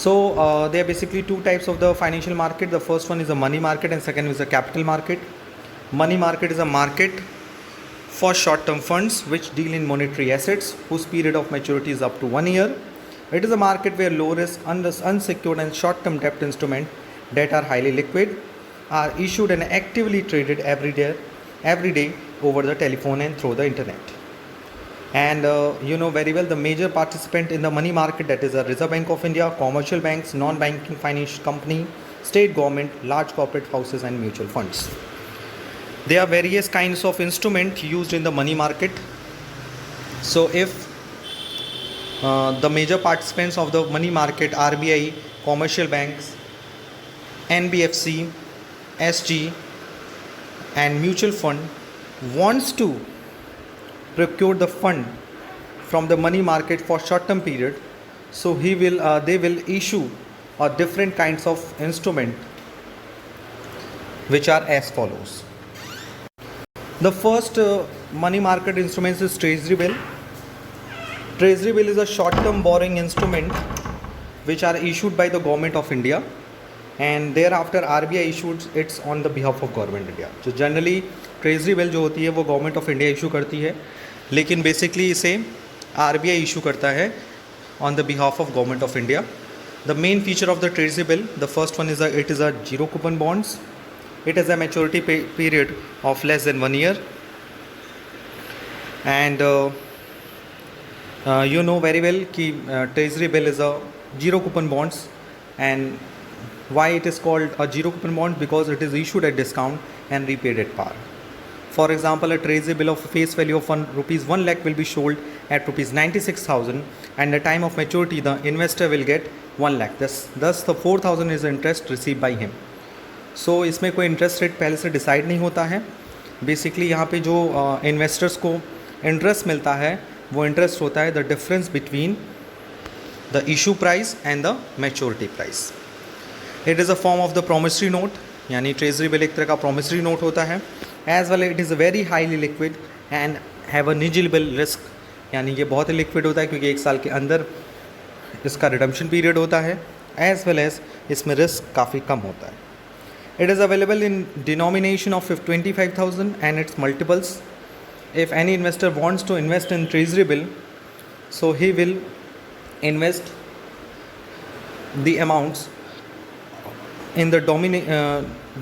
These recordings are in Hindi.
There are basically two types of the financial market. The first one is the money market and second is the capital market. Money market is a market for short-term funds which deal in monetary assets whose period of maturity is up to 1 year. It is a market where low-risk, unsecured and short-term debt instruments that are highly liquid are issued and actively traded every day over the telephone and through the internet. And you know very well the major participant in the money market, that is the Reserve Bank of India, commercial banks, non-banking financial company, state government, large corporate houses and mutual funds. There are various kinds of instruments used in the money market. So if the major participants of the money market, RBI, commercial banks, NBFC, SG and mutual fund wants to procure the fund from the money market for short term period, so they will issue different kinds of instrument which are as follows. The first money market instruments is treasury bill. Treasury bill is a short term borrowing instrument which are issued by the government of India and thereafter RBI issues it on the behalf of government India. So generally treasury bill जो होती है वो गवर्नमेंट ऑफ इंडिया इशू करती है, लेकिन बेसिकली इसे आरबीआई इशू करता है on the behalf of government of India. The main feature of the treasury bill, the first one it is a zero coupon bonds. It is a maturity period of less than 1 year and you know very well कि treasury bill is a zero coupon bonds. And why it is called a zero coupon bond? Because it is issued at discount and repaid at par. For example, a treasury bill of face value of rupees 1 lakh will be sold at rupees 96,000 and the time of maturity the investor will get 1 lakh. Thus the 4,000 is interest received by him. So इसमें कोई इंटरेस्ट रेट पहले से डिसाइड नहीं होता है. बेसिकली यहाँ पे जो इन्वेस्टर्स को इंटरेस्ट मिलता है वो इंटरेस्ट होता है the difference between the issue price and the maturity price. It is a form of the promissory note, यानी ट्रेजरी बिल एक तरह का प्रोमिसरी नोट होता है. As well it is very highly liquid and have a negligible risk, यानी ये बहुत ही लिक्विड होता है क्योंकि 1 साल के अंदर इसका रिडम्पशन पीरियड होता है. एज वेल एज इसमें रिस्क काफ़ी कम होता है. It is available in denomination of 25,000 and its multiples. If any investor wants to invest in treasury bill, so he will invest the amounts in the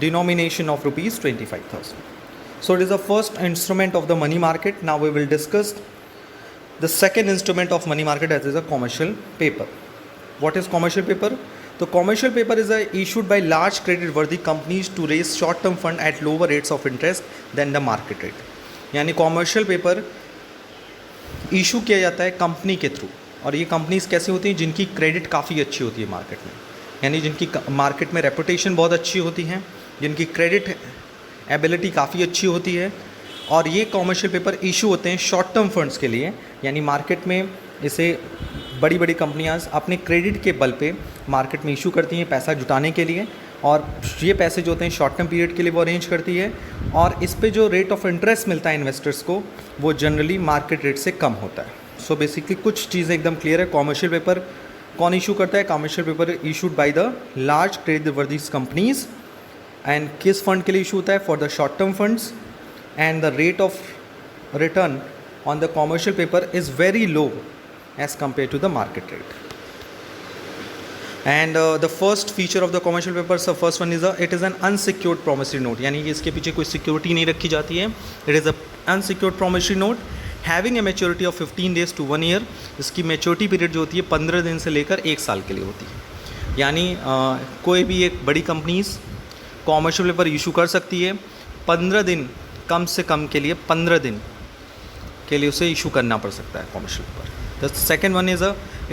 denomination of rupees 25,000. So it is the first instrument of the money market. Now we will discuss the second instrument of money market, that is a commercial paper. What is commercial paper? So commercial paper is issued by large credit worthy companies to raise short term fund at lower rates of interest than the market rate. यानी कॉमर्शियल पेपर इशू किया जाता है कंपनी के थ्रू, और ये कंपनीज कैसे होती हैं जिनकी क्रेडिट काफ़ी अच्छी होती है मार्केट में, यानी जिनकी मार्केट में रेपुटेशन बहुत अच्छी होती है, जिनकी क्रेडिट एबिलिटी काफ़ी अच्छी होती है. और ये कॉमर्शियल पेपर इशू होते हैं शॉर्ट टर्म फंड्स के लिए, यानी मार्केट में इसे बड़ी बड़ी कंपनियां अपने क्रेडिट के बल पे मार्केट में इशू करती हैं पैसा जुटाने के लिए, और ये पैसे जो होते हैं शॉर्ट टर्म पीरियड के लिए वो अरेंज करती है, और इस पे जो रेट ऑफ इंटरेस्ट मिलता है इन्वेस्टर्स को वो जनरली मार्केट रेट से कम होता है. सो बेसिकली कुछ चीज़ें एकदम क्लियर है. कॉमर्शियल पेपर कौन इशू करता है? Commercial paper issued by the large credit वर्दी कंपनीज. एंड किस फंड के लिए इशू होता है? For the short term funds. And the rate of return on the commercial paper is very low as compared to the market rate. And the first feature of the commercial papers, the first one is it is an unsecured promissory note, यानी कि इसके पीछे कोई सिक्योरिटी नहीं रखी जाती है. It is a unsecured promissory note having a maturity of 15 days to 1 year. इसकी maturity period जो होती है 15 दिन से लेकर 1 साल के लिए होती है. यानी कोई भी एक बड़ी कंपनीज कॉमर्शियल पेपर इशू कर सकती है 15 दिन, कम से कम के लिए 15 दिन के लिए उसे इशू करना पड़ सकता है commercial paper. The second one is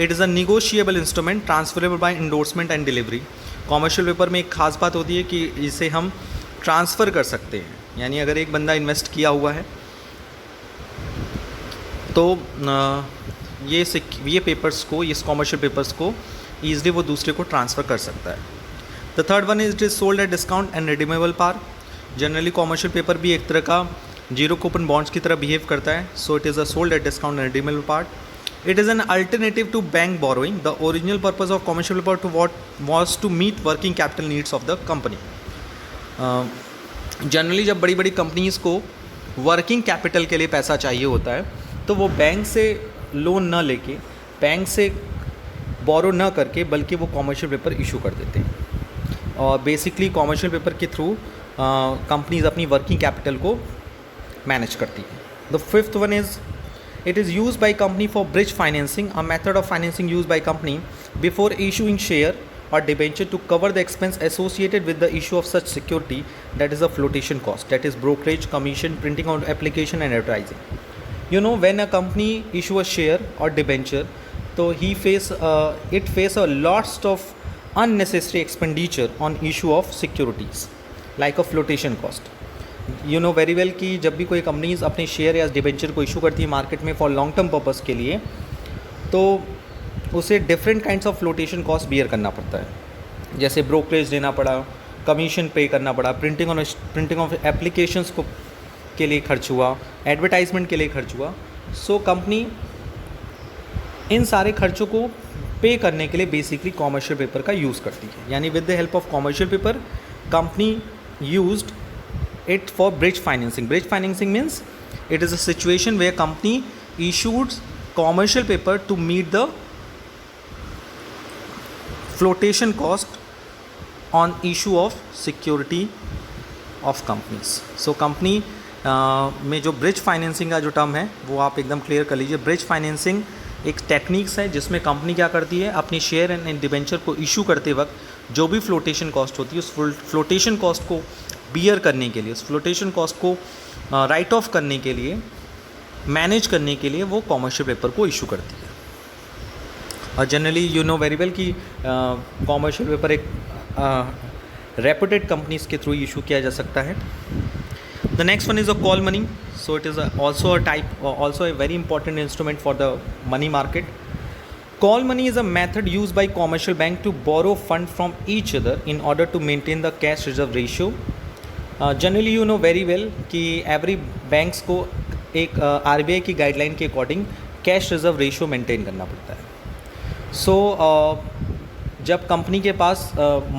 it is a negotiable instrument transferable by endorsement and delivery. Commercial paper में एक ख़ास बात होती है कि इसे हम ट्रांसफ़र कर सकते हैं, यानी अगर एक बंदा इन्वेस्ट किया हुआ है तो ये पेपर्स को, इस कॉमर्शियल पेपर्स को ईजिली वो दूसरे को ट्रांसफ़र कर सकता है. The third one is it is sold at discount and redeemable par. Generally commercial paper भी एक तरह का जीरो कूपन बॉन्ड्स की तरह बिहेव करता है. So it is a sold at discount and redeemable par. It is an alternative to bank borrowing. The original purpose of commercial paper to what was to meet working capital needs of the company. Generally जब बड़ी बड़ी कंपनीज़ को वर्किंग कैपिटल के लिए पैसा चाहिए होता है तो वो बैंक से लोन न लेके, बैंक से बोरो न करके, बल्कि वो कॉमर्शियल पेपर इशू कर देते हैं और बेसिकली कॉमर्शियल पेपर के थ्रू कंपनीज अपनी वर्किंग कैपिटल को मैनेज करती हैं. The fifth one is it is used by company for bridge financing, a method of financing used by company before issuing share or debenture to cover the expense associated with the issue of such security, that is a flotation cost, that is brokerage, commission, printing out application and advertising. You know, when a company issue a share or debenture, so it face a lots of unnecessary expenditure on issue of securities like a flotation cost. You know very well कि जब भी कोई कंपनीज अपने शेयर या डिबेंचर को इशू करती है मार्केट में फॉर लॉन्ग टर्म पर्पस के लिए, तो उसे different kinds of flotation cost bear करना पड़ता है. जैसे ब्रोकरेज देना पड़ा, कमीशन पे करना पड़ा, प्रिंटिंग ऑफ एप्लीकेशंस को के लिए खर्च हुआ, एडवर्टाइजमेंट के लिए खर्च हुआ. सो कंपनी इन सारे खर्चों को पे करने के लिए बेसिकली कॉमर्शियल पेपर का यूज़ करती है. यानी with the help of commercial paper company used it for bridge financing. Bridge financing means it is a situation where company issued commercial paper to meet the flotation cost on issue of security of companies. So company में जो ब्रिज फाइनेंसिंग का जो टर्म है वो आप एकदम क्लियर कर लीजिए. ब्रिज फाइनेंसिंग एक टेक्निक्स है जिसमें कंपनी क्या करती है, अपनी शेयर एंड डिबेंचर को इशू करते वक्त जो भी फ्लोटेशन कॉस्ट होती है उस फ्लोटेशन कॉस्ट को बियर करने के लिए, उस फ्लोटेशन कॉस्ट को राइट ऑफ करने के लिए, मैनेज करने के लिए वो कॉमर्शियल पेपर को इशू करती है. और generally you know very well कि कॉमर्शियल पेपर एक रेपुटेड कंपनीज के थ्रू इशू किया जा सकता है. The next one is a call money. So it is also a very important instrument for the money market. Call money is a method used by commercial bank to borrow fund from each other in order to maintain the cash reserve ratio. Generally you know very well कि every banks को एक RBI की गाइडलाइन के according cash reserve ratio maintain करना पड़ता है. सो जब कंपनी के पास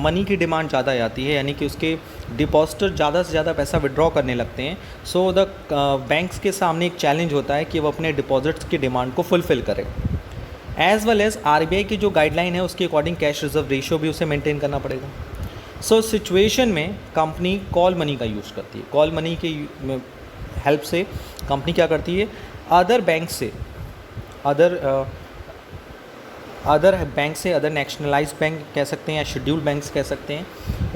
मनी की डिमांड ज़्यादा आती है, यानी कि उसके डिपॉजिटर ज़्यादा से ज़्यादा पैसा विड्रॉ करने लगते हैं, सो द बैंक्स के सामने एक चैलेंज होता है कि वो अपने डिपॉजिट्स की डिमांड को फुलफ़िल करें. एज़ वेल एज़ RBI की जो गाइडलाइन है उसके अकॉर्डिंग कैश रिजर्व रेशियो भी उसे मेंटेन करना पड़ेगा. सो सिचुएशन में कंपनी कॉल मनी का यूज़ करती है. कॉल मनी के हेल्प से कंपनी क्या करती है, अदर बैंक से अदर नेशनलाइज्ड बैंक कह सकते हैं या शेड्यूल्ड बैंक्स कह सकते हैं,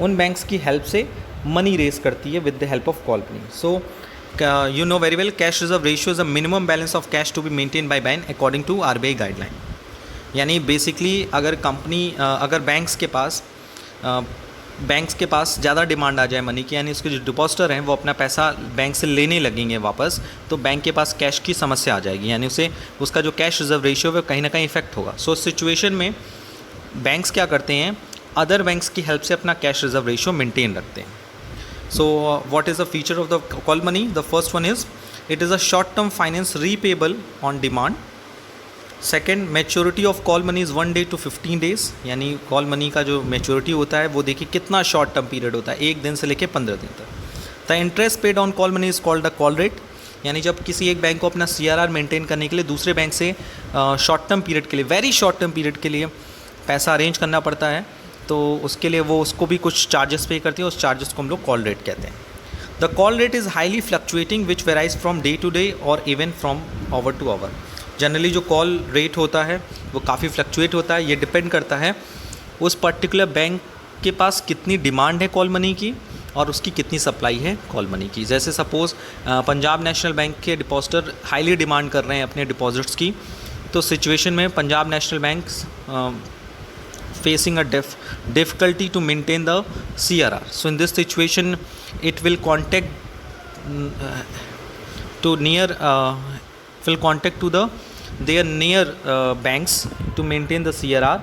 उन बैंक्स की हेल्प से मनी रेज करती है with the help of call money. So you know very well cash reserve ratio is a minimum balance of cash to be maintained by bank according to RBI guideline. यानी बेसिकली अगर बैंक्स के पास ज़्यादा डिमांड आ जाए मनी की, यानी उसके जो डिपॉजिटर हैं वो अपना पैसा बैंक से लेने लगेंगे वापस, तो बैंक के पास कैश की समस्या आ जाएगी, यानी उसका जो कैश रिजर्व रेशियो है कहीं ना कहीं इफेक्ट होगा. सो सिचुएशन में बैंक्स क्या करते हैं, अदर बैंक्स की हेल्प से अपना कैश रिजर्व रेशियो मेंटेन रखते हैं. So what is the feature of the call money? The first one is it is a short term finance repayable on demand. Second, maturity of call money is 1 day to 15 days. यानी कॉल मनी का जो मेच्योरिटी होता है वो देखिए कितना शॉर्ट टर्म पीरियड होता है, 1 दिन से लेकर 15 दिन तक. The interest paid on call money is called the call rate. यानी जब किसी एक बैंक को अपना CRR मेंटेन करने के लिए दूसरे बैंक से शॉर्ट टर्म पीरियड के लिए, वेरी शॉर्ट टर्म पीरियड के लिए पैसा अरेंज करना पड़ता है, तो उसके लिए वो उसको भी कुछ चार्जेस पे करती है. उस चार्जेस को हम लोग कॉल रेट कहते हैं. The call rate is highly fluctuating which varies from day to day और even from hour to hour. Generally जो कॉल रेट होता है वो काफ़ी फ्लक्चुएट होता है. ये डिपेंड करता है उस पर्टिकुलर बैंक के पास कितनी डिमांड है कॉल मनी की और उसकी कितनी सप्लाई है कॉल मनी की. जैसे सपोज़ पंजाब नेशनल बैंक के डिपॉजिटर हाईली डिमांड कर रहे हैं अपने डिपॉजिट्स की, तो सिचुएशन में Punjab national bank facing a difficulty to maintain the CRR. So in this situation it will contact to their near banks to maintain the CRR.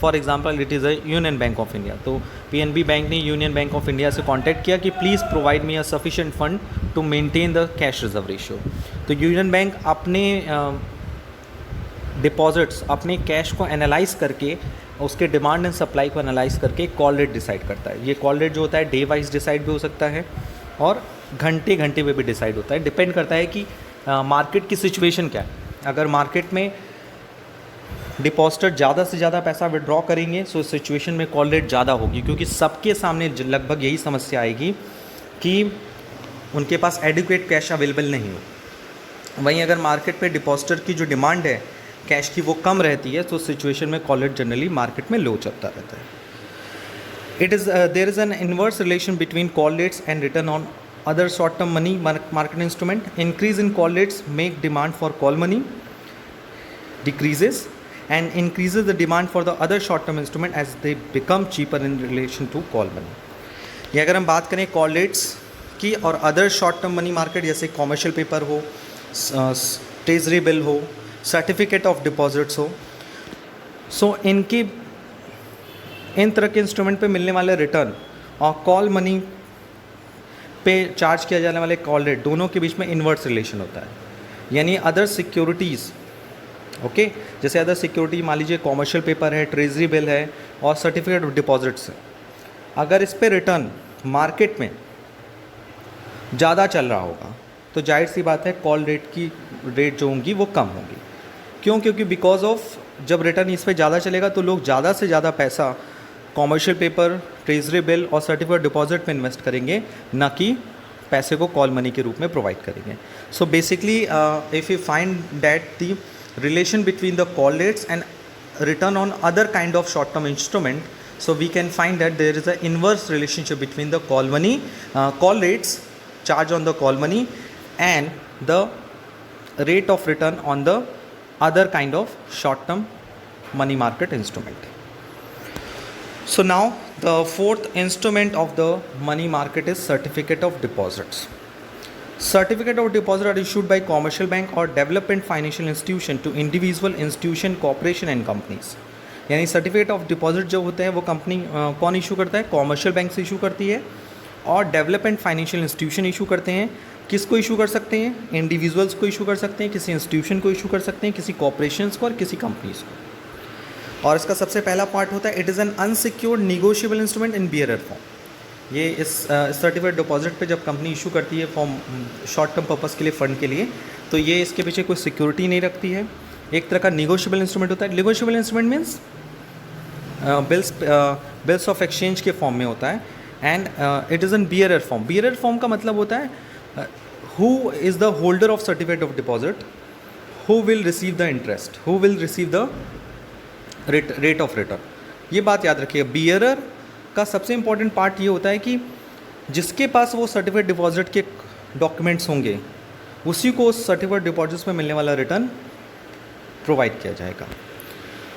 For example it is a Union Bank of India. तो PNB बैंक ने यूनियन बैंक ऑफ इंडिया से कांटेक्ट किया कि please provide me a sufficient fund to maintain the cash reserve ratio. तो यूनियन बैंक अपने डिपॉजिट्स अपने कैश को एनालाइज करके, उसके डिमांड एंड सप्लाई को एनालाइज करके कॉल रेट डिसाइड करता है। ये कॉल रेट जो होता है डे वाइज डिसाइड भी हो सकता है और घंटे घंटे पे भी डिसाइड होता है। डिपेंड करता है कि मार्केट की सिचुएशन क्या है। अगर मार्केट में डिपॉजिटर ज़्यादा से ज़्यादा पैसा विड्रॉ करेंगे तो इस सिचुएशन में कॉल रेट ज़्यादा होगी, क्योंकि सबके सामने लगभग यही समस्या आएगी कि उनके पास एडिक्वेट कैश अवेलेबल नहीं हो। वहीं अगर मार्केट पे डिपॉजिटर की जो डिमांड है कैश की वो कम रहती है तो उस सिचुएशन में कॉल रेट जनरली मार्केट में लो चलता रहता है। There is an inverse relation between call rates and return on other short-term money market instrument. Increase in call rates make demand for call money decreases and increases the demand for the other short-term instrument as they become cheaper in relation to call money. ये अगर हम बात करें कॉल रेट्स की और other short term money market जैसे कॉमर्शियल पेपर हो, ट्रेजरी बिल हो, सर्टिफिकेट ऑफ डिपॉजिट्स हो, सो इन तरह के इंस्ट्रूमेंट पे मिलने वाले रिटर्न और कॉल मनी पे चार्ज किया जाने वाले कॉल रेट दोनों के बीच में इन्वर्स रिलेशन होता है। यानी अदर सिक्योरिटीज़, ओके, जैसे अदर सिक्योरिटी मान लीजिए कॉमर्शियल पेपर है, ट्रेजरी बिल है और सर्टिफिकेट ऑफ डिपॉजिट्स है, अगर इस पे रिटर्न मार्केट में ज़्यादा चल रहा होगा तो जाहिर सी बात है कॉल रेट जो होंगी वो कम होंगी। क्यों? क्योंकि बिकॉज ऑफ जब रिटर्न इस पर ज़्यादा चलेगा तो लोग ज़्यादा से ज़्यादा पैसा कॉमर्शियल पेपर, ट्रेजरी बिल और सर्टिफिकेट डिपॉजिट में इन्वेस्ट करेंगे, ना कि पैसे को कॉल मनी के रूप में प्रोवाइड करेंगे। So basically if you find that the relation between the call rates and return on other kind of short term instrument, so we can find that there is an inverse relationship between the call rates charged on the call money and the rate of return on the other kind of short term money market instrument. So now the fourth instrument of the money market is certificate of deposits. Certificate of deposit are issued by commercial bank or development financial institution to individual institution, corporation and companies. यानी सर्टिफिकेट ऑफ डिपॉजिट जो होते हैं वो कंपनी कौन इशू करता है? कॉमर्शियल बैंक से इशू करती है और डेवलपमेंट फाइनेंशियल इंस्टीट्यूशन इशू करते हैं। किसको इशू कर सकते हैं? इंडिविजुअल्स को इशू कर सकते हैं, किसी इंस्टीट्यूशन को इशू कर सकते हैं, किसी कॉर्पोरेशंस को और किसी कंपनीज को। और इसका सबसे पहला पार्ट होता है it is an unsecured negotiable instrument in bearer form. ये इस सर्टिफिकेट डिपॉजिट पे जब कंपनी इशू करती है फॉर्म शॉर्ट टर्म पर्पस के लिए, फ़ंड के लिए, तो ये इसके पीछे कोई सिक्योरिटी नहीं रखती है, एक तरह का निगोशिएबल इंस्ट्रूमेंट होता है। Negotiable instrument means bills of exchange के फॉर्म में होता है and it is an bearer form. Bearer form का मतलब होता है who is the holder of certificate of deposit, who will receive the interest, who will receive the rate of return. ये बात याद रखिए। बियरर का सबसे इंपॉर्टेंट पार्ट ये होता है कि जिसके पास वो सर्टिफिकेट डिपॉजिट के डॉक्यूमेंट्स होंगे उसी को उस सर्टिफिकेट डिपॉजिट्स में मिलने वाला रिटर्न प्रोवाइड किया जाएगा।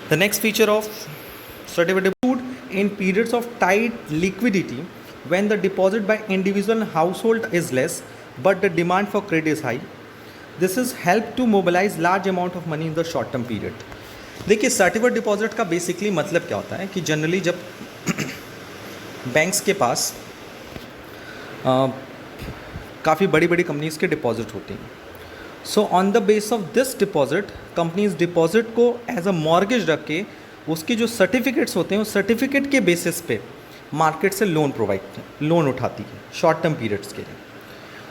The next feature of certificate issued in periods of tight liquidity when the deposit by individual and household is less but the demand for credit is high. This is help to mobilize large amount of money in the short term period. देखिए सर्टिफिकेट डिपॉजिट का बेसिकली मतलब क्या होता है कि जनरली जब बैंक्स के पास काफ़ी बड़ी बड़ी कंपनीज के डिपॉजिट होते हैं, so on the base of this deposit companies deposit को एज अ मॉर्गेज रख के उसके जो सर्टिफिकेट्स होते हैं उस सर्टिफिकेट के बेसिस पे मार्केट से लोन उठाती है शॉर्ट टर्म पीरियड्स के लिए।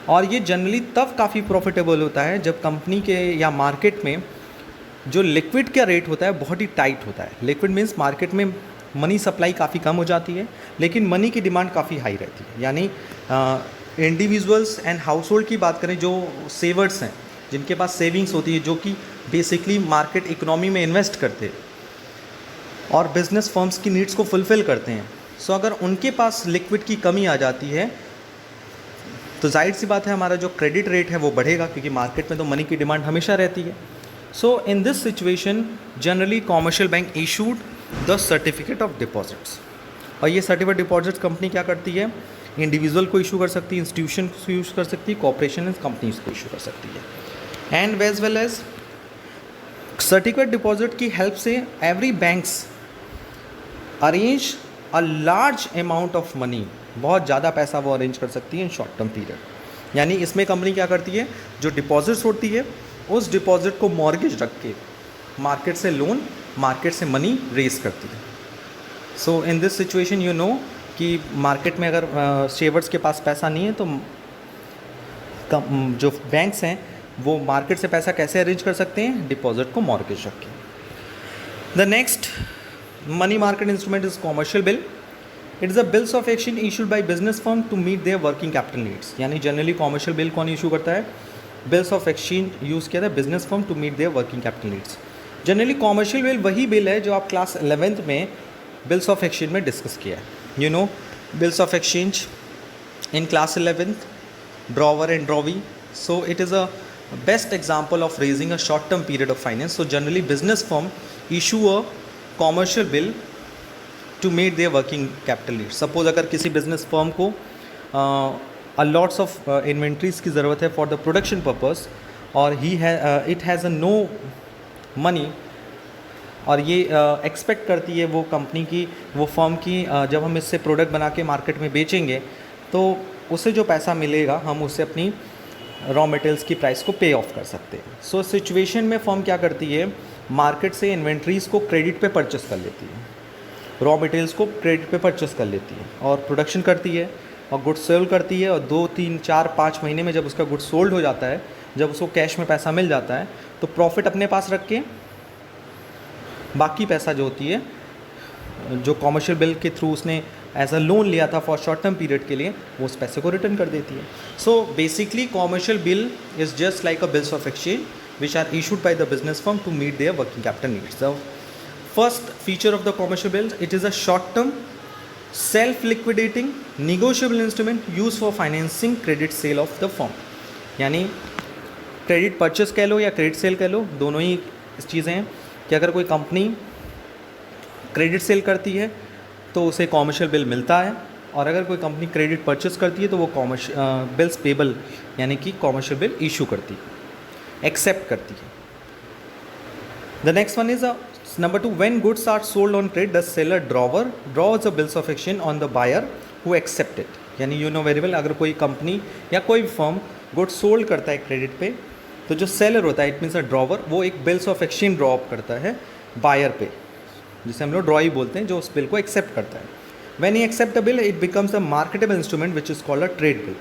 और ये जनरली तब काफ़ी प्रॉफिटेबल होता है जब कंपनी के या मार्केट में जो लिक्विड का रेट होता है बहुत ही टाइट होता है। लिक्विड मीन्स मार्केट में मनी सप्लाई काफ़ी कम हो जाती है लेकिन मनी की डिमांड काफ़ी हाई रहती है। यानी इंडिविजुअल्स एंड हाउस होल्ड की बात करें, जो सेवर्स हैं जिनके पास सेविंग्स होती है, जो कि बेसिकली मार्केट इकोनॉमी में इन्वेस्ट करते हैं और बिज़नेस फर्म्स की नीड्स को फुलफ़िल करते हैं, सो अगर उनके पास लिक्विड की कमी आ जाती है तो जाहिर सी बात है हमारा जो क्रेडिट रेट है वो बढ़ेगा, क्योंकि मार्केट में तो मनी की डिमांड हमेशा रहती है। So in this situation generally commercial bank issued the certificate of deposits. और ये सर्टिफिकेट डिपॉजिट्स कंपनी क्या करती है? इंडिविजुअल को इशू कर सकती है, इंस्टीट्यूशन को यूज़ कर सकती है, कॉर्पोरेशन एंड कंपनीज को इशू कर सकती है। And as well as certificate deposit की हेल्प से every banks arrange a large amount of money, बहुत ज़्यादा पैसा वो अरेंज कर सकती है इन शॉर्ट टर्म पीरियड। यानी इसमें कंपनी क्या करती है, जो डिपॉजिट्स होती है उस डिपॉजिट को मॉर्गेज रख के मार्केट से लोन, मार्केट से मनी रेज करती है। So in this situation you know कि मार्केट में अगर शेयर्स के पास पैसा नहीं है तो जो बैंक्स हैं वो मार्केट से पैसा कैसे अरेंज कर सकते हैं, डिपॉजिट को मॉर्गेज रख के। The next money market instrument is commercial bill. It is a bills of exchange issued by business firm to meet their working capital needs. यानी जनरली कॉमर्शियल बिल कौन इशू करता है, बिल्स ऑफ एक्सचेंज यूज़ किया था business firm to meet their working capital needs. Generally commercial bill वही बिल है जो आप क्लास 11th में बिल्स ऑफ एक्सचेंज में डिस्कस किया है। You no bills of exchange in class 11th, drawer and drawee. So it is a best example of raising a short term period of finance. So generally business firm issue a commercial bill to meet their working capital needs. Suppose अगर किसी business firm को lots of inventories की ज़रूरत है for the production purpose और it has a no money और ये एक्सपेक्ट करती है वो कंपनी की, वो फर्म की, जब हम इससे प्रोडक्ट बना के मार्केट में बेचेंगे तो उसे जो पैसा मिलेगा हम उससे अपनी रॉ मटेरियल्स की प्राइस को पे ऑफ कर सकते हैं। सो सिचुएशन में फर्म क्या करती है, मार्केट से इन्वेंट्रीज़ को क्रेडिट पे परचेस कर लेती है, रॉ मटेरियल्स को क्रेडिट पे परचेस कर लेती है और प्रोडक्शन करती है और गुड्स सेल करती है। और 2, 3, 4, 5 महीने में जब उसका गुड्स सोल्ड हो जाता है, जब उसको कैश में पैसा मिल जाता है तो प्रॉफिट अपने पास रख के बाकी पैसा जो होती है, जो कॉमर्शियल बिल के थ्रू उसने एज अ लोन लिया था फॉर शॉर्ट टर्म पीरियड के लिए, वो उस पैसे को रिटर्न कर देती है। So basically commercial bill is just like a bills of exchange which are issued by the business firm to meet their working capital needs. The first feature of the commercial bill, it is a short term self liquidating negotiable instrument use for financing credit sale of the firm. यानी क्रेडिट परचेस कह लो या क्रेडिट सेल कह लो, दोनों ही चीज़ें हैं कि अगर कोई कंपनी क्रेडिट सेल करती है तो उसे कॉमर्शियल बिल मिलता है, और अगर कोई कंपनी क्रेडिट परचेस करती है तो वो बिल्स पेबल यानी कि कॉमर्शियल बिल इशू करती है, एक्सेप्ट करती है। The next one is number 2, when goods are sold on credit the seller draws the bills of exchange on the buyer who accept it. यानी यू नो वेरी वेल, अगर कोई कंपनी या कोई फर्म गुड्स सोल्ड करता है क्रेडिट पे तो जो सेलर होता है, इट मीन्स अ ड्रॉवर, वो एक bills of exchange draw up करता है बायर पे, जिसे हम लोग ड्रॉई बोलते हैं, जो उस बिल को एक्सेप्ट करता है। When he accept a bill, it becomes a marketable instrument which is called a trade bill.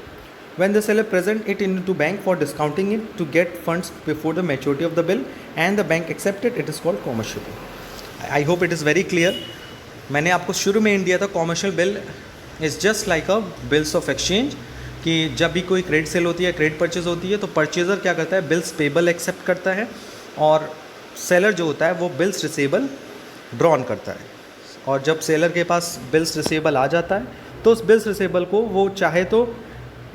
When the seller present it into bank for discounting it to get funds before the maturity of the bill and the bank accept it, it is called commercial bill. I hope it is very clear. मैंने आपको शुरू में इन दिया था commercial bill is just like a bills of exchange, कि जब भी कोई क्रेडिट सेल होती है, क्रेडिट परचेज होती है तो परचेजर क्या करता है, बिल्स पेबल एक्सेप्ट करता है और सेलर जो होता है वो बिल्स रिसेबल ड्रॉन करता है। और जब सेलर के पास बिल्स रिसेबल आ जाता है तो उस बिल्स रिसेबल को वो चाहे तो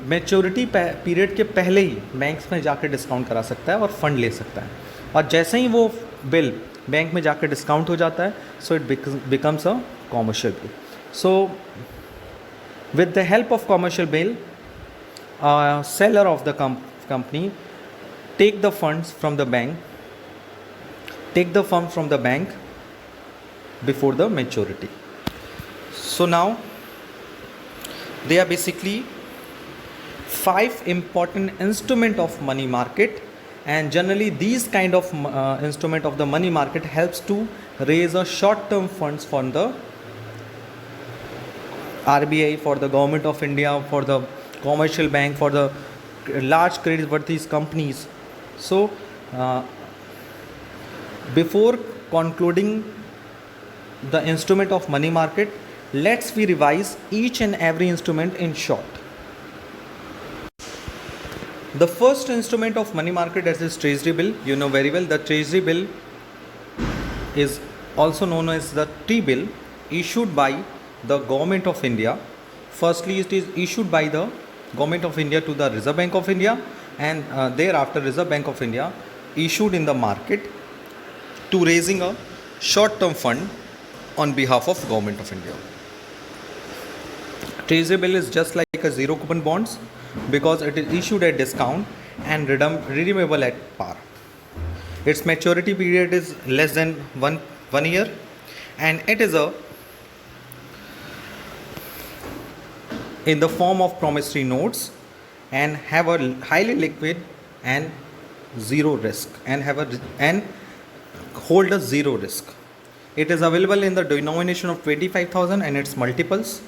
मैच्योरिटी पीरियड के पहले ही बैंक्स में जाकर डिस्काउंट करा सकता है और फंड ले सकता है, और जैसे ही वो बिल बैंक में जाकर डिस्काउंट हो जाता है so it becomes a commercial bill. So with the help of commercial bill, seller of the company take the funds from the bank before the maturity. So now they are basically 5 important instrument of money market, and generally these kind of instrument of the money market helps to raise a short term funds for the RBI, for the government of India, for the commercial bank, for the large credit worthy companies. So before concluding the instrument of money market, let's we revise each and every instrument in short. The first instrument of money market is treasury bill. You know very well, the treasury bill is also known as the T-bill, issued by the government of India. Firstly, it is issued by the government of India to the Reserve Bank of India, and thereafter Reserve Bank of India issued in the market to raising a short term fund on behalf of government of India. Treasury bill is just like a zero coupon bonds because it is issued at discount and redeemable at par. Its maturity period is less than one year, and it is in the form of promissory notes and have a highly liquid and zero risk, and hold a zero risk. It is available in the denomination of 25,000 and its multiples.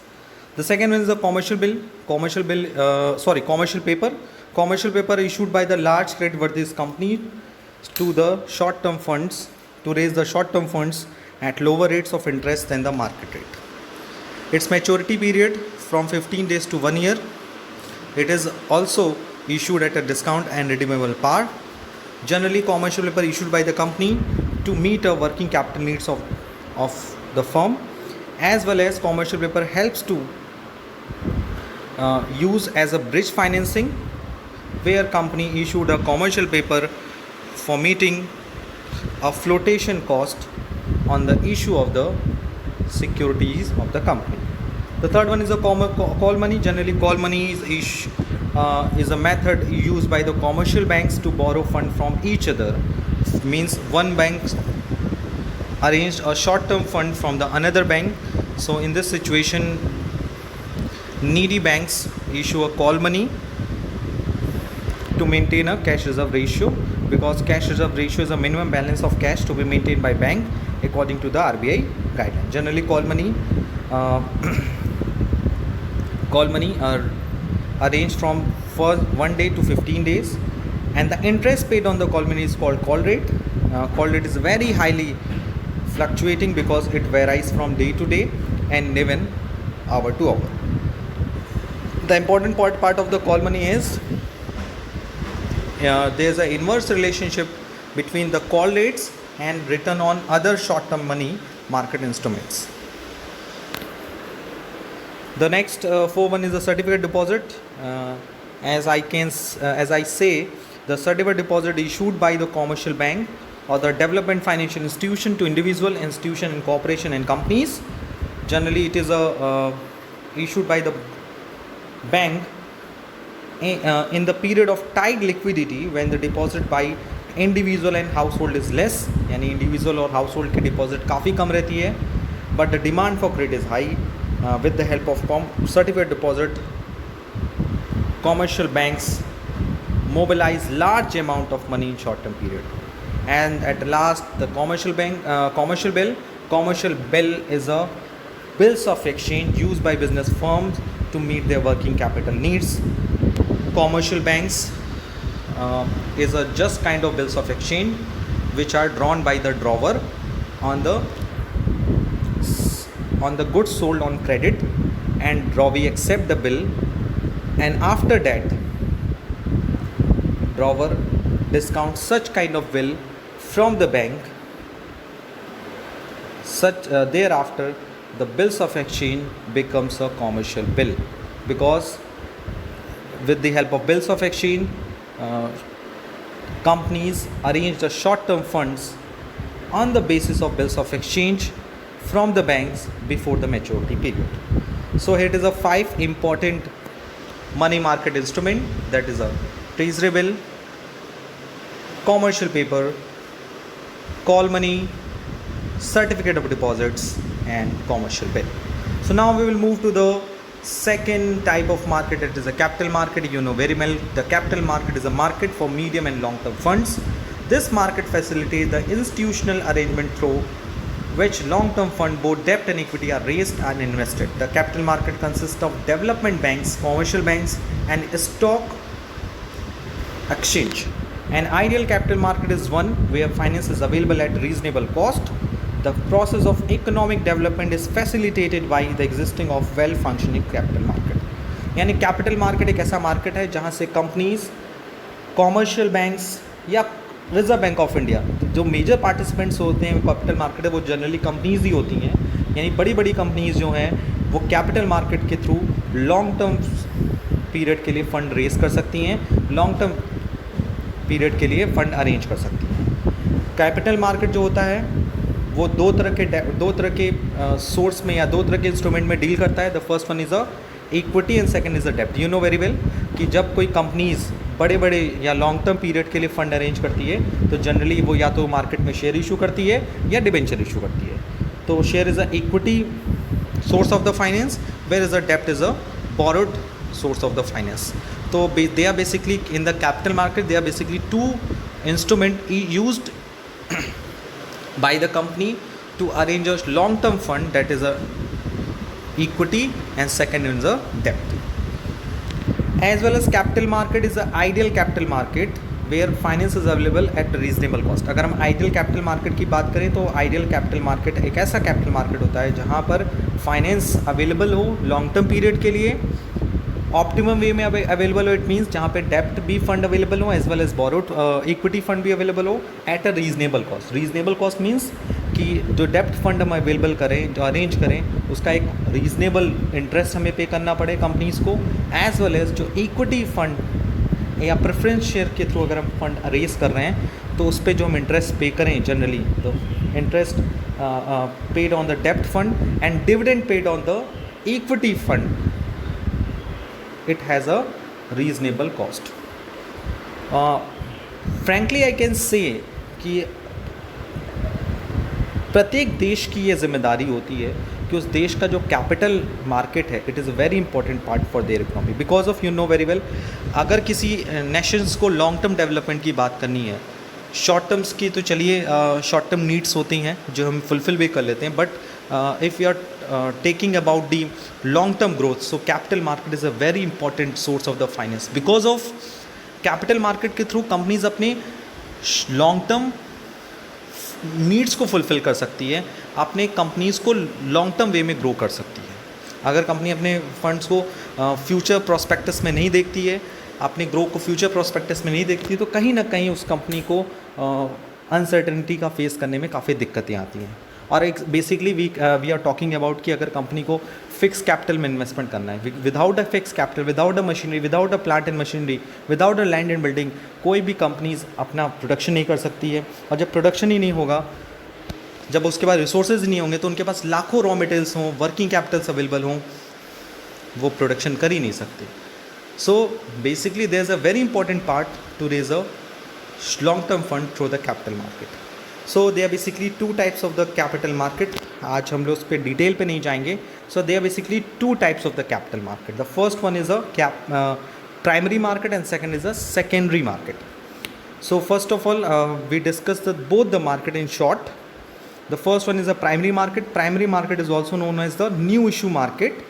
The second one is the commercial paper. Commercial paper issued by the large creditworthy company to the short-term funds to raise the short-term funds at lower rates of interest than the market rate. Its maturity period from 15 days to 1 year. It is also issued at a discount and redeemable par. Generally, commercial paper issued by the company to meet a working capital needs of the firm, as well as commercial paper helps to use as a bridge financing, where company issued a commercial paper for meeting a flotation cost on the issue of the securities of the company. The third one is a call money. Generally, call money is a method used by the commercial banks to borrow fund from each other. Means one bank arranged a short-term fund from the another bank. So in this situation, needy banks issue a call money to maintain a cash reserve ratio, because cash reserve ratio is a minimum balance of cash to be maintained by bank according to the RBI guideline. Generally, call money are arranged from first 1 day to 15 days, and the interest paid on the call money is called call rate. Call rate is very highly fluctuating because it varies from day to day and even hour to hour. The important part of the call money is there is an inverse relationship between the call rates and return on other short-term money market instruments. The next one is the certificate deposit. As I say, the certificate deposit issued by the commercial bank or the development financial institution to individual institution and corporation and companies. Generally, it is issued by the bank in the period of tight liquidity, when the deposit by individual and house hold is less, यानी इंडिविजुअल और हाउस होल्ड की डिपॉजिट काफ़ी कम रहती है, but the demand for credit is high. With the help of certificate deposit, commercial banks mobilize large amount of money in short term period. And at last, the commercial bill is a bills of exchange used by business firms to meet their working capital needs. Commercial banks is a just kind of bills of exchange which are drawn by the drawer on the goods sold on credit, and drawee accept the bill, and after that drawer discounts such kind of bill from the bank. Thereafter the bills of exchange becomes a commercial bill, because with the help of bills of exchange, companies arrange the short term funds on the basis of bills of exchange from the banks before the maturity period. So here it is a 5 important money market instrument, that is a treasury bill, commercial paper, call money, certificate of deposits, and commercial bill. So now we will move to the second type of market. It is a capital market. You know very well, the capital market is a market for medium and long term funds. This market facilitates the institutional arrangement through which long term fund, both debt and equity, are raised and invested. The capital market consists of development banks, commercial banks, and stock exchange. An ideal capital market is one where finance is available at reasonable cost. The process of economic development is facilitated by the existing of well functioning capital market. यानी कैपिटल मार्केट एक ऐसा मार्केट है जहाँ से कंपनीज, कॉमर्शियल बैंक्स या रिजर्व बैंक ऑफ इंडिया, जो मेजर पार्टिसिपेंट्स होते हैं कैपिटल मार्केट है, वो जनरली कंपनीज ही होती हैं. यानी बड़ी बड़ी कंपनीज जो हैं वो कैपिटल मार्केट के थ्रू लॉन्ग टर्म पीरियड के लिए फ़ंड रेज कर सकती हैं, लॉन्ग टर्म पीरियड के लिए फ़ंड अरेंज कर सकती हैं. कैपिटल मार्केट जो होता है वो दो तरह के सोर्स में या दो तरह के इंस्ट्रूमेंट में डील करता है. The first one is a equity and second is a डेब्ट. यू नो वेरी वेल कि जब कोई कंपनीज़ बड़े बड़े या लॉन्ग टर्म पीरियड के लिए फ़ंड अरेंज करती है तो जनरली वो या तो मार्केट में शेयर इशू करती है या डिबेंचर इशू करती है. तो share is a equity source of the finance, where is a डेब्ट is a borrowed source of the finance. So they are basically in the capital market, they are basically two instrument used by the company to arrange a long-term fund, that is a equity, and second is a debt. As well as capital market is a ideal capital market where finance is available at reasonable cost. अगर हम आइडियल कैपिटल मार्केट की बात करें तो आइडियल कैपिटल मार्केट एक ऐसा कैपिटल मार्केट होता है जहाँ पर फाइनेंस अवेलेबल हो लॉन्ग टर्म पीरियड के लिए, ऑप्टिमम वे में अवेलेबल हो, इट मीन्स जहाँ पे डेप्ट भी फंड अवेलेबल हो as well as borrowed equity fund भी अवेलेबल हो at a reasonable cost. Reasonable cost means कि जो डेप्ट फंड हम अवेलेबल करें, जो अरेंज करें, उसका एक रीजनेबल इंटरेस्ट हमें पे करना पड़े कंपनीज़ को, एज वेल एज जो इक्विटी फंड या प्रेफरेंस शेयर के थ्रू अगर हम फंड अरेज कर रहे हैं तो उस पर जो हम इंटरेस्ट पे करें जनरली, तो इंटरेस्ट पेड ऑन द डेप्ट fund and dividend paid on the equity fund, it has a reasonable cost. Frankly I can say कि प्रत्येक देश की ये जिम्मेदारी होती है कि उस देश का जो कैपिटल मार्केट है, it is a very important part for their economy, because of you know very well, अगर किसी नेशंस को लॉन्ग टर्म डेवलपमेंट की बात करनी है, शॉर्ट टर्म्स की तो चलिए शॉर्ट टर्म नीड्स होती हैं जो हम फुलफ़िल भी कर लेते हैं, but if you are taking about the long term growth, so capital market is a very important source of the finance. Because of capital market के through companies अपने long term needs को fulfill कर सकती है, अपने companies को long term way में grow कर सकती है. अगर कंपनी अपने फंड्स को फ्यूचर प्रोस्पेक्टस में नहीं देखती है, अपने ग्रो को फ्यूचर प्रोस्पेक्टस में नहीं देखती, तो कहीं ना कहीं उस कंपनी को अनसर्टेनिटी का फेस करने में काफ़ी दिक्कतें आती हैं. और एक basically we are talking about कि अगर कंपनी को फिक्स कैपिटल में इन्वेस्टमेंट करना है, without a fix capital, without a machinery, without a plant and machinery, without a land and building, कोई भी कंपनीज अपना प्रोडक्शन नहीं कर सकती है. और जब प्रोडक्शन ही नहीं होगा, जब उसके पास रिसोर्सेज नहीं होंगे, तो उनके पास लाखों रॉ मटेरियल्स हों, वर्किंग कैपिटल्स अवेलेबल हों, वो प्रोडक्शन कर ही नहीं सकते. So basically there is a very important part to raise a long term fund through the capital market. So they are basically two types of the capital market. आज हम लोग उस पर डिटेल पे नहीं जाएंगे. So they are basically two types of the capital market. The first one is a primary market and second is a secondary market. So first of all we discuss both the market in short. The first one is a primary market. Primary market is also known as the new issue market,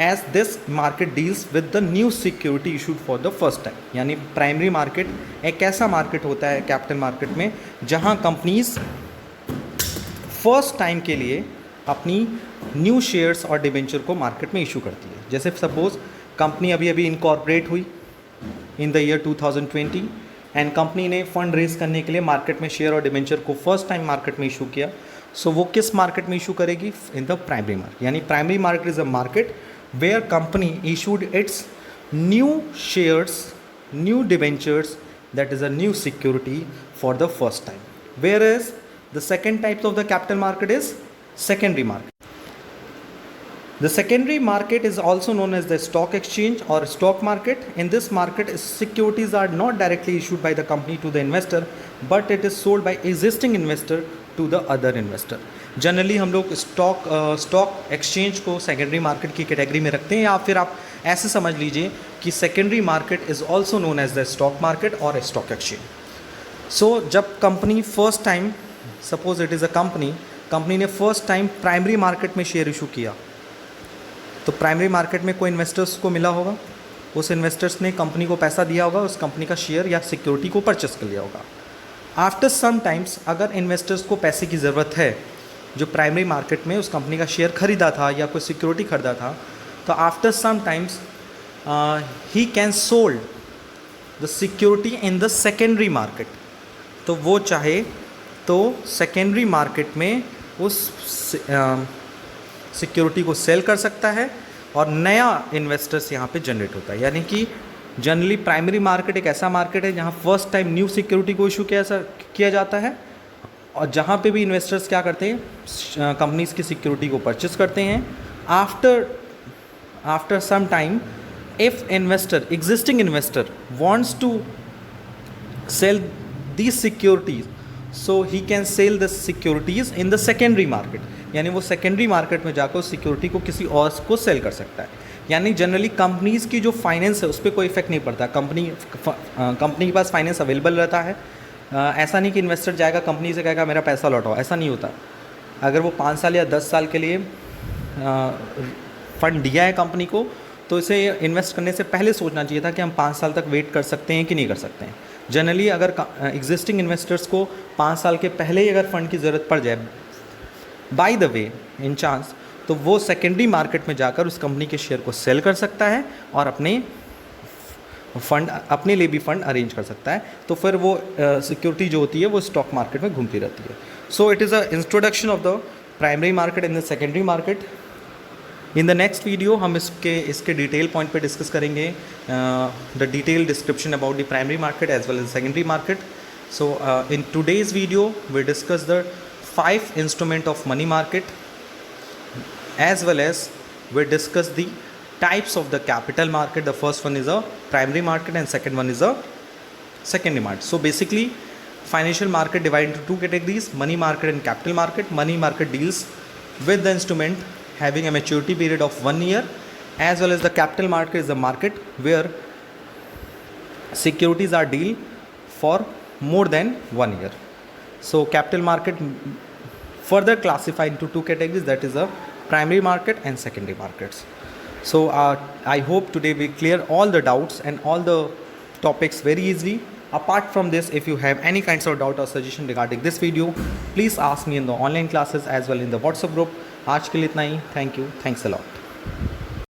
as this market deals with the new security issued for the first time. यानी प्राइमरी मार्केट एक ऐसा मार्केट होता है कैपिटल मार्केट में जहां कंपनीज फर्स्ट टाइम के लिए अपनी न्यू शेयर्स और डिबेंचर को मार्केट में इशू करती है. जैसे सपोज कंपनी अभी अभी इनकॉर्पोरेट हुई in the year 2020 and company ने फंड रेज करने के लिए मार्केट में शेयर और डिबेंचर को फर्स्ट टाइम मार्केट में इशू किया. सो वो किस मार्केट में इशू करेगी? In the primary market. यानी primary market is a market where company issued its new shares, new debentures, that is a new security for the first time. Where is the second type of the capital market is secondary market. The secondary market is also known as the stock exchange or stock market. In this market, securities are not directly issued by the company to the investor, but it is sold by existing investor to the other investor. Generally हम लोग स्टॉक एक्सचेंज को सेकेंडरी मार्केट की कैटेगरी में रखते हैं, या फिर आप ऐसे समझ लीजिए कि secondary market is also known as the stock market और स्टॉक एक्सचेंज. सो जब company first time, suppose it is a company ने फर्स्ट टाइम प्राइमरी मार्केट में शेयर इशू किया, तो प्राइमरी मार्केट में कोई इन्वेस्टर्स को मिला होगा, उस इन्वेस्टर्स ने कंपनी को पैसा दिया होगा, उस कंपनी का शेयर या सिक्योरिटी को परचेस कर लिया होगा. आफ्टर सम टाइम्स अगर इन्वेस्टर्स को पैसे की ज़रूरत है, जो प्राइमरी मार्केट में उस कंपनी का शेयर खरीदा था या कोई सिक्योरिटी खरीदा था, तो after some times he can sold the security in the secondary market. तो वो चाहे तो सेकेंडरी मार्केट में उस सिक्योरिटी को सेल कर सकता है और नया इन्वेस्टर्स यहाँ पे जनरेट होता है. यानी कि जनरली प्राइमरी मार्केट एक ऐसा मार्केट है जहाँ फर्स्ट टाइम न्यू सिक्योरिटी को इशू किया जाता है, और जहाँ पे भी इन्वेस्टर्स क्या करते हैं, कंपनीज़ की सिक्योरिटी को परचेस करते हैं. After some time if existing investor wants to sell these securities, so he can sell the securities in the secondary market. यानी वो सेकेंडरी मार्केट में जाकर उस सिक्योरिटी को किसी और को सेल कर सकता है. यानी जनरली कंपनीज़ की जो फाइनेंस है उस पर कोई इफेक्ट नहीं पड़ता. कंपनी के पास फाइनेंस अवेलेबल रहता है, ऐसा नहीं कि इन्वेस्टर जाएगा कंपनी से कहेगा मेरा पैसा लौटाओ, ऐसा नहीं होता। अगर वो 5 साल या 10 साल के लिए फ़ंड दिया है कंपनी को, तो इसे इन्वेस्ट करने से पहले सोचना चाहिए था कि हम 5 साल तक वेट कर सकते हैं कि नहीं कर सकते हैं। जनरली अगर एग्जिस्टिंग इन्वेस्टर्स को 5 साल के पहले ही अगर फ़ंड की ज़रूरत पड़ जाए by the way in chance, तो वो सेकेंडरी मार्केट में जाकर उस कंपनी के शेयर को सेल कर सकता है और अपने लिए भी फ़ंड अरेंज कर सकता है। तो फिर वो सिक्योरिटी जो होती है वो स्टॉक मार्केट में घूमती रहती है। So it is a introduction of the primary market and the secondary market. In the next video हम इसके डिटेल पॉइंट पे डिस्कस करेंगे the detail description about the primary market as well as secondary market. So in today's video we discuss the 5 instrument of money market as well as we discuss the types of the capital market. The first one is a primary market and second one is a secondary market. So basically financial market divided into 2 categories, money market and capital market. Money market deals with the instrument having a maturity period of 1 year, as well as the capital market is the market where securities are deal for more than 1 year. So capital market further classified into 2 categories, that is a primary market and secondary markets. So I hope today we clear all the doubts and all the topics very easily. Apart from this, if you have any kinds of doubt or suggestion regarding this video, please ask me in the online classes as well in the WhatsApp group. आज के लिए इतना ही. Thank you. Thanks a lot.